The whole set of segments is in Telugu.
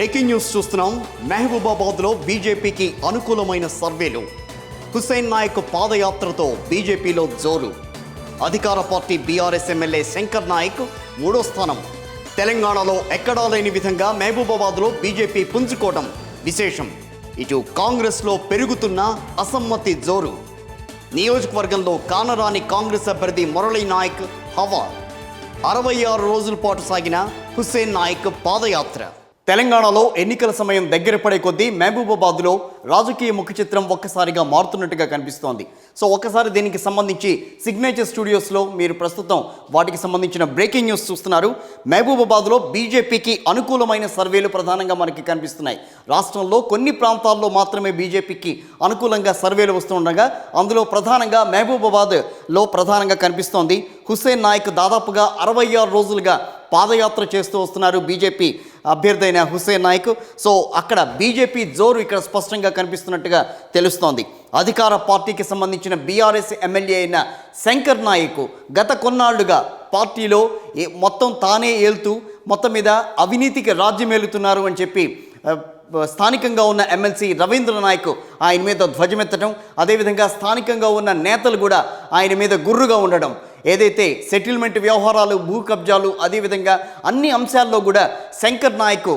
బ్రేకింగ్ న్యూస్ చూస్తున్నాం. మహబూబాబాద్లో బీజేపీకి అనుకూలమైన సర్వేలు. హుస్సేన్ నాయక్ పాదయాత్రతో బీజేపీలో జోరు. అధికార party BRS MLA Shankar Nayak 3వ స్థానం. తెలంగాణలో ఎక్కడా లేని విధంగా మహబూబాబాద్లో బీజేపీ పుంజుకోవడం విశేషం. ఇటు కాంగ్రెస్లో పెరుగుతున్న అసమ్మతి జోరు. నియోజకవర్గంలో కానరాని కాంగ్రెస్ అభ్యర్థి మురళీ నాయక్ హవా. 66 రోజుల పాటు సాగిన హుస్సేన్ నాయక్ పాదయాత్ర. తెలంగాణలో ఎన్నికల సమయం దగ్గర పడే కొద్దీ మహబూబాబాద్లో రాజకీయ ముఖ చిత్రం ఒక్కసారిగా మారుతున్నట్టుగా కనిపిస్తోంది. సో ఒక్కసారి దీనికి సంబంధించి సిగ్నేచర్ స్టూడియోస్లో మీరు ప్రస్తుతం వాటికి సంబంధించిన బ్రేకింగ్ న్యూస్ చూస్తున్నారు. మహబూబాబాద్లో బీజేపీకి అనుకూలమైన సర్వేలు ప్రధానంగా మనకి కనిపిస్తున్నాయి. రాష్ట్రంలో కొన్ని ప్రాంతాల్లో మాత్రమే బీజేపీకి అనుకూలంగా సర్వేలు వస్తుండగా అందులో ప్రధానంగా మహబూబాబాద్లో ప్రధానంగా కనిపిస్తోంది. హుస్సేన్ నాయక్ దాదాపుగా 66 రోజులుగా పాదయాత్ర చేస్తూ వస్తున్నారు బీజేపీ అభ్యర్థి అయిన హుస్సేన్ నాయక్. సో అక్కడ బీజేపీ జోరు ఇక్కడ స్పష్టంగా కనిపిస్తున్నట్టుగా తెలుస్తోంది. అధికార పార్టీకి సంబంధించిన బీఆర్ఎస్ ఎమ్మెల్యే అయిన శంకర్ నాయక్ గత కొన్నాళ్లుగా పార్టీలో మొత్తం తానే ఏలుతూ మొత్తం మీద అవినీతికి రాజ్యమేలుతున్నారు అని చెప్పి స్థానికంగా ఉన్న ఎమ్మెల్సీ రవీంద్ర నాయక్ ఆయన మీద ధ్వజమెత్తడం, అదేవిధంగా స్థానికంగా ఉన్న నేతలు కూడా ఆయన మీద గుర్రుగా ఉండడం, ఏదైతే సెటిల్మెంట్ వ్యవహారాలు, భూ కబ్జాలు, అదేవిధంగా అన్ని అంశాల్లో కూడా శంకర్ నాయక్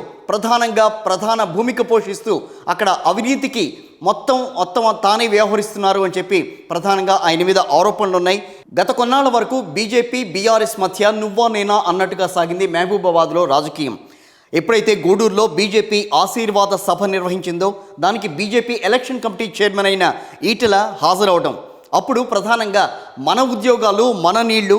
ప్రధాన భూమిక పోషిస్తూ అక్కడ అవినీతికి మొత్తం తానే వ్యవహరిస్తున్నారు అని చెప్పి ప్రధానంగా ఆయన మీద ఆరోపణలు ఉన్నాయి. గత కొన్నాళ్ల వరకు బీజేపీ బీఆర్ఎస్ మధ్య నువ్వా నేనా అన్నట్టుగా సాగింది మహబూబాబాద్లో రాజకీయం. ఎప్పుడైతే గూడూరులో బీజేపీ ఆశీర్వాద సభ నిర్వహించిందో దానికి బీజేపీ ఎలక్షన్ కమిటీ చైర్మన్ అయిన ఈటెల హాజరవడం, అప్పుడు ప్రధానంగా మన ఉద్యోగాలు మన నీళ్లు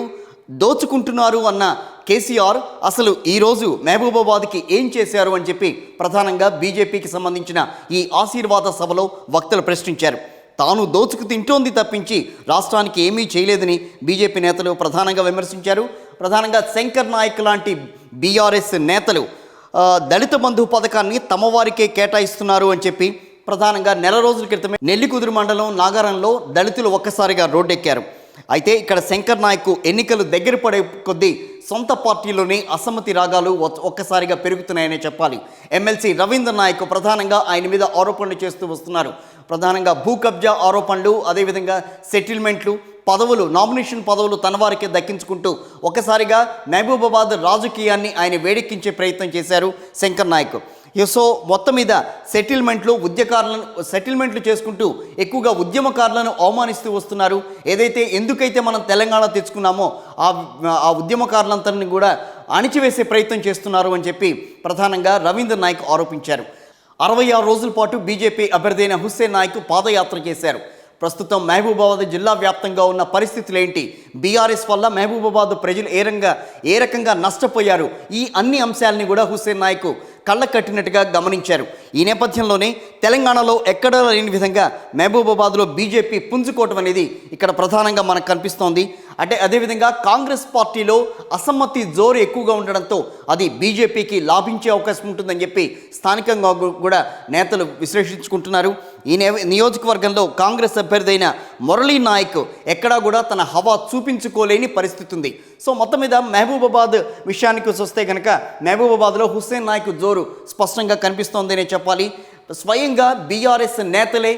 దోచుకుంటున్నారు అన్న కేసీఆర్ అసలు ఈరోజు మహబూబాబాద్కి ఏం చేశారు అని చెప్పి ప్రధానంగా బీజేపీకి సంబంధించిన ఈ ఆశీర్వాద సభలో వక్తలు ప్రశ్నించారు. తాను దోచుకు తింటోంది తప్పించి రాష్ట్రానికి ఏమీ చేయలేదని బీజేపీ నేతలు ప్రధానంగా విమర్శించారు. ప్రధానంగా శంకర్ నాయక్ లాంటి బీఆర్ఎస్ నేతలు దళిత బంధు పథకాన్ని తమ వారికే కేటాయిస్తున్నారు అని చెప్పి ప్రధానంగా నెల రోజుల క్రితమే నెల్లికుదురు మండలం నాగారంలో దళితులు ఒక్కసారిగా రోడ్డెక్కారు. అయితే ఇక్కడ శంకర్ నాయక్ ఎన్నికలు దగ్గర పడే కొద్దీ సొంత పార్టీలోనే అసమ్మతి రాగాలు ఒక్కసారిగా పెరుగుతున్నాయనే చెప్పాలి. ఎమ్మెల్సీ రవీంద్ర నాయక్ ప్రధానంగా ఆయన మీద ఆరోపణలు చేస్తూ వస్తున్నారు. ప్రధానంగా భూ కబ్జా ఆరోపణలు, అదేవిధంగా సెటిల్మెంట్లు, పదవులు, నామినేషన్ పదవులు తన వారికే దక్కించుకుంటూ ఒక్కసారిగా మహబూబాబాద్ రాజకీయాన్ని ఆయన వేడెక్కించే ప్రయత్నం చేశారు శంకర్ నాయక్. సో మొత్తం మీద సెటిల్మెంట్లు చేసుకుంటూ ఎక్కువగా ఉద్యమకారులను అవమానిస్తూ వస్తున్నారు. ఎందుకైతే మనం తెలంగాణ తెచ్చుకున్నామో ఆ ఉద్యమకారులందరినీ కూడా అణిచివేసే ప్రయత్నం చేస్తున్నారు అని చెప్పి ప్రధానంగా రవీంద్ర నాయక్ ఆరోపించారు. 66 రోజుల పాటు బీజేపీ అభ్యర్థి అయిన హుస్సేన్ నాయక్ పాదయాత్ర చేశారు. ప్రస్తుతం మహబూబాబాద్ జిల్లా వ్యాప్తంగా ఉన్న పరిస్థితులు ఏంటి, బీఆర్ఎస్ వల్ల మహబూబాబాద్ ప్రజలు ఏ రకంగా నష్టపోయారు, ఈ అన్ని అంశాలని కూడా హుస్సేన్ నాయక్ కళ్ళ కట్టినట్టుగా గమనించారు. ఈ నేపథ్యంలోనే తెలంగాణలో ఎక్కడా లేని విధంగా మహబూబాబాద్లో బీజేపీ పుంజుకోవటం అనేది ఇక్కడ ప్రధానంగా మనకు కనిపిస్తోంది. అదేవిధంగా కాంగ్రెస్ పార్టీలో అసమ్మతి జోరు ఎక్కువగా ఉండడంతో అది బీజేపీకి లాభించే అవకాశం ఉంటుందని చెప్పి స్థానికంగా కూడా నేతలు విశ్లేషించుకుంటున్నారు. ఈ నియోజకవర్గంలో కాంగ్రెస్ అభ్యర్థి అయిన మురళీ నాయక్ ఎక్కడా కూడా తన హవా చూపించుకోలేని పరిస్థితి ఉంది. సో మొత్తం మీద మహబూబాబాద్ విషయానికి వస్తే కనుక మహబూబాబాద్లో హుస్సేన్ నాయక్ జోరు స్పష్టంగా కనిపిస్తోందనే చెప్పాలి. స్వయంగా బీఆర్ఎస్ నేతలే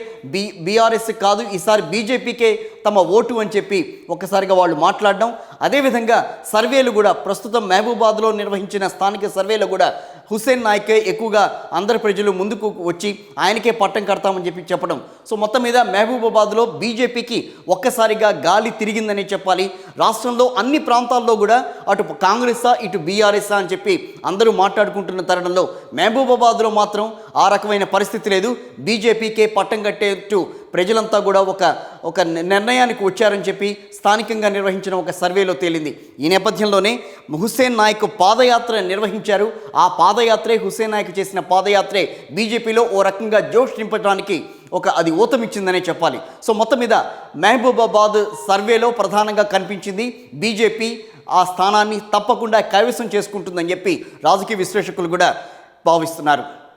బీఆర్ఎస్ కాదు ఈసారి బీజేపీకే తమ ఓటు అని చెప్పి ఒక్కసారిగా వాళ్ళు మాట్లాడడం, అదేవిధంగా సర్వేలు కూడా ప్రస్తుతం మహబూబాద్లో నిర్వహించిన స్థానిక సర్వేలు కూడా హుస్సేన్ నాయకే ఎక్కువగా అందరు ప్రజలు ముందుకు వచ్చి ఆయనకే పట్టం కడతామని చెప్పి చెప్పడం. సో మొత్తం మీద మహబూబాబాద్లో బీజేపీకి ఒక్కసారిగా గాలి తిరిగిందని చెప్పాలి. రాష్ట్రంలో అన్ని ప్రాంతాల్లో కూడా అటు కాంగ్రెసా ఇటు బీఆర్ఎస్ఆ అని చెప్పి అందరూ మాట్లాడుకుంటున్న తరుణంలో మహబూబాబాద్లో మాత్రం ఆ రకమైన పరిస్థితి లేదు. బీజేపీకే పట్టం కట్టేట్టు ప్రజలంతా కూడా ఒక నిర్ణయానికి వచ్చారని చెప్పి స్థానికంగా నిర్వహించిన ఒక సర్వేలో తేలింది. ఈ నేపథ్యంలోనే హుస్సేన్ నాయక్ పాదయాత్ర నిర్వహించారు. ఆ పాదయాత్రే హుస్సేన్ నాయక్ చేసిన పాదయాత్రే బీజేపీలో ఓ రకంగా జోష్ నింపడానికి అది ఊతమిచ్చిందనే చెప్పాలి. సో మొత్తం మీద మహబూబాబాద్ సర్వేలో ప్రధానంగా కనిపించింది బీజేపీ ఆ స్థానాన్ని తప్పకుండా కైవసం చేసుకుంటుందని చెప్పి రాజకీయ విశ్లేషకులు కూడా భావిస్తున్నారు.